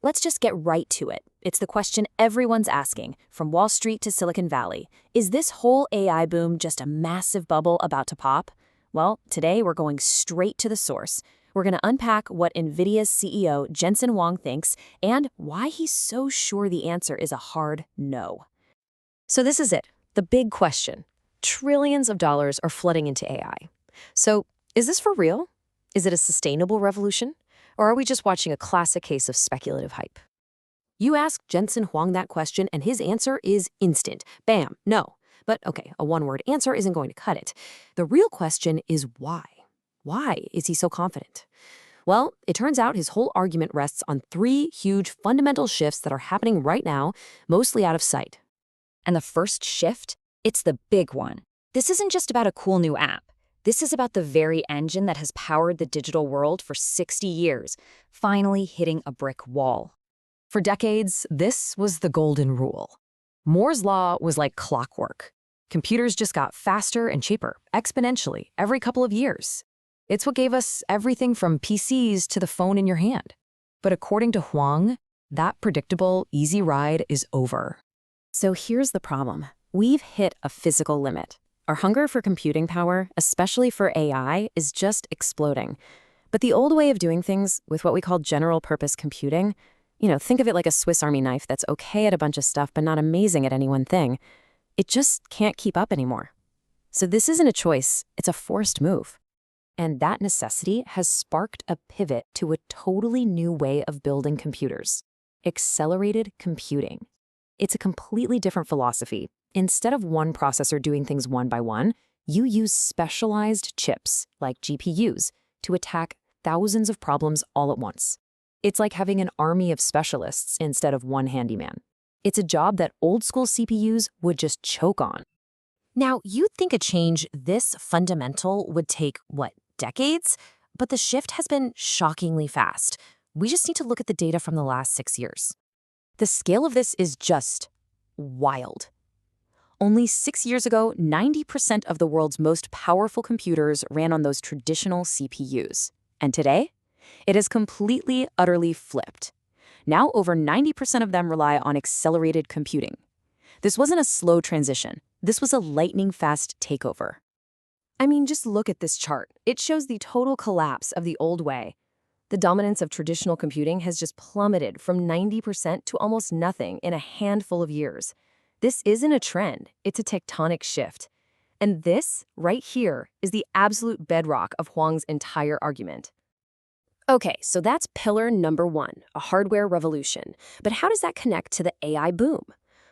Let's just get right to it. It's the question everyone's asking, from Wall Street to Silicon Valley. Is this whole AI boom just a massive bubble about to pop? Well, today we're going straight to the source. We're going to unpack what NVIDIA's CEO Jensen Huang thinks and why he's so sure the answer is a hard no. So this is it, the big question. Trillions of dollars are flooding into AI. So is this for real? Is it a sustainable revolution? Or are we just watching a classic case of speculative hype? You ask Jensen Huang that question, and his answer is instant. Bam, no. But okay, a one-word answer isn't going to cut it. The real question is why? Why is he so confident? Well, it turns out his whole argument rests on three huge fundamental shifts that are happening right now, mostly out of sight. And the first shift? It's the big one. This isn't just about a cool new app. This is about the very engine that has powered the digital world for 60 years, finally hitting a brick wall. For decades, this was the golden rule. Moore's law was like clockwork. Computers just got faster and cheaper, exponentially, every couple of years. It's what gave us everything from PCs to the phone in your hand. But according to Huang, that predictable, easy ride is over. So here's the problem. We've hit a physical limit. Our hunger for computing power, especially for AI, is just exploding. But the old way of doing things, with what we call general-purpose computing, think of it like a Swiss Army knife that's okay at a bunch of stuff but not amazing at any one thing. It just can't keep up anymore. So this isn't a choice, it's a forced move. And that necessity has sparked a pivot to a totally new way of building computers. Accelerated computing. It's a completely different philosophy. Instead of one processor doing things one by one, you use specialized chips, like GPUs, to attack thousands of problems all at once. It's like having an army of specialists instead of one handyman. It's a job that old-school CPUs would just choke on. Now, you'd think a change this fundamental would take, decades? But the shift has been shockingly fast. We just need to look at the data from the last 6 years. The scale of this is just wild. Only 6 years ago, 90% of the world's most powerful computers ran on those traditional CPUs. And today, it has completely, utterly flipped. Now over 90% of them rely on accelerated computing. This wasn't a slow transition. This was a lightning-fast takeover. I mean, just look at this chart. It shows the total collapse of the old way. The dominance of traditional computing has just plummeted from 90% to almost nothing in a handful of years. This isn't a trend, it's a tectonic shift. And this, right here, is the absolute bedrock of Huang's entire argument. Okay, so that's pillar number one, a hardware revolution. But how does that connect to the AI boom?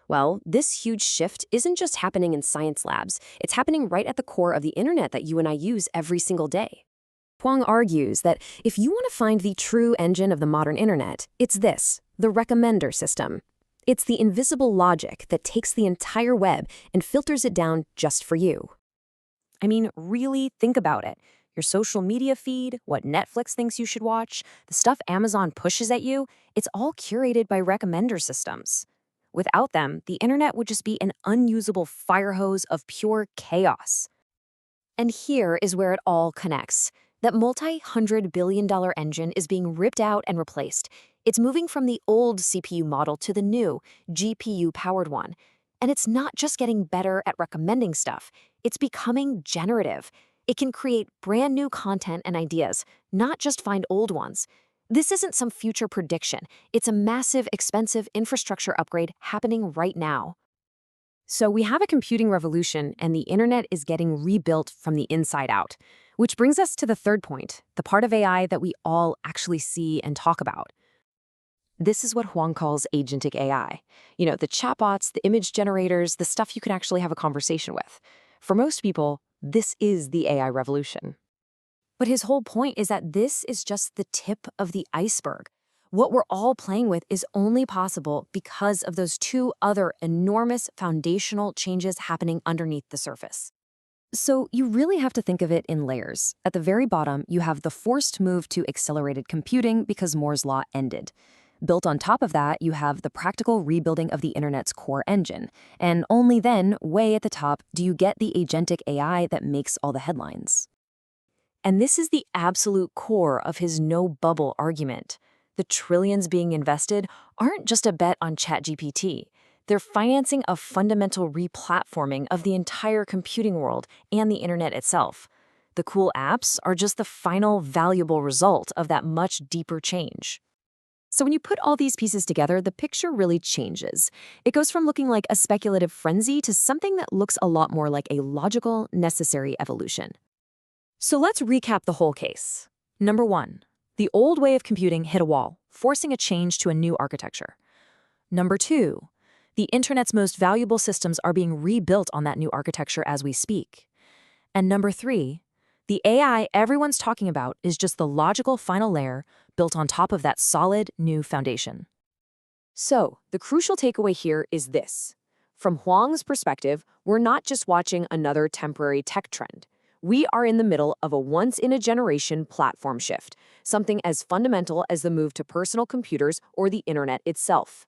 Well, this huge shift isn't just happening in science labs. It's happening right at the core of the internet that you and I use every single day. Huang argues that if you want to find the true engine of the modern internet, it's this, the recommender system. It's the invisible logic that takes the entire web and filters it down just for you. I mean, really think about it. Your social media feed, what Netflix thinks you should watch, the stuff Amazon pushes at you, it's all curated by recommender systems. Without them, the internet would just be an unusable fire hose of pure chaos. And here is where it all connects. That multi-hundred-billion-dollar engine is being ripped out and replaced. It's moving from the old CPU model to the new, GPU-powered one. And it's not just getting better at recommending stuff. It's becoming generative. It can create brand new content and ideas, not just find old ones. This isn't some future prediction. It's a massive, expensive infrastructure upgrade happening right now. So we have a computing revolution, and the internet is getting rebuilt from the inside out. Which brings us to the third point, the part of AI that we all actually see and talk about. This is what Huang calls agentic AI. The chatbots, the image generators, the stuff you can actually have a conversation with. For most people, this is the AI revolution. But his whole point is that this is just the tip of the iceberg. What we're all playing with is only possible because of those two other enormous foundational changes happening underneath the surface. So you really have to think of it in layers. At the very bottom, you have the forced move to accelerated computing because Moore's law ended. Built on top of that, you have the practical rebuilding of the internet's core engine. And only then, way at the top, do you get the agentic AI that makes all the headlines. And this is the absolute core of his no-bubble argument. The trillions being invested aren't just a bet on ChatGPT. They're financing a fundamental replatforming of the entire computing world and the internet itself. The cool apps are just the final valuable result of that much deeper change. So when you put all these pieces together, the picture really changes. It goes from looking like a speculative frenzy to something that looks a lot more like a logical, necessary evolution. So let's recap the whole case. Number 1, the old way of computing hit a wall, forcing a change to a new architecture. Number 2, the internet's most valuable systems are being rebuilt on that new architecture as we speak. And number 3, the AI everyone's talking about is just the logical final layer built on top of that solid new foundation. So, the crucial takeaway here is this. From Huang's perspective, we're not just watching another temporary tech trend. We are in the middle of a once-in-a-generation platform shift, something as fundamental as the move to personal computers or the internet itself.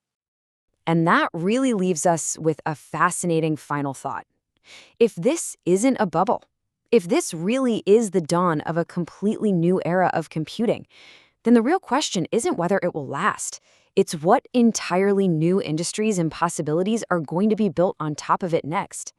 And that really leaves us with a fascinating final thought. If this isn't a bubble, if this really is the dawn of a completely new era of computing, then the real question isn't whether it will last. It's what entirely new industries and possibilities are going to be built on top of it next.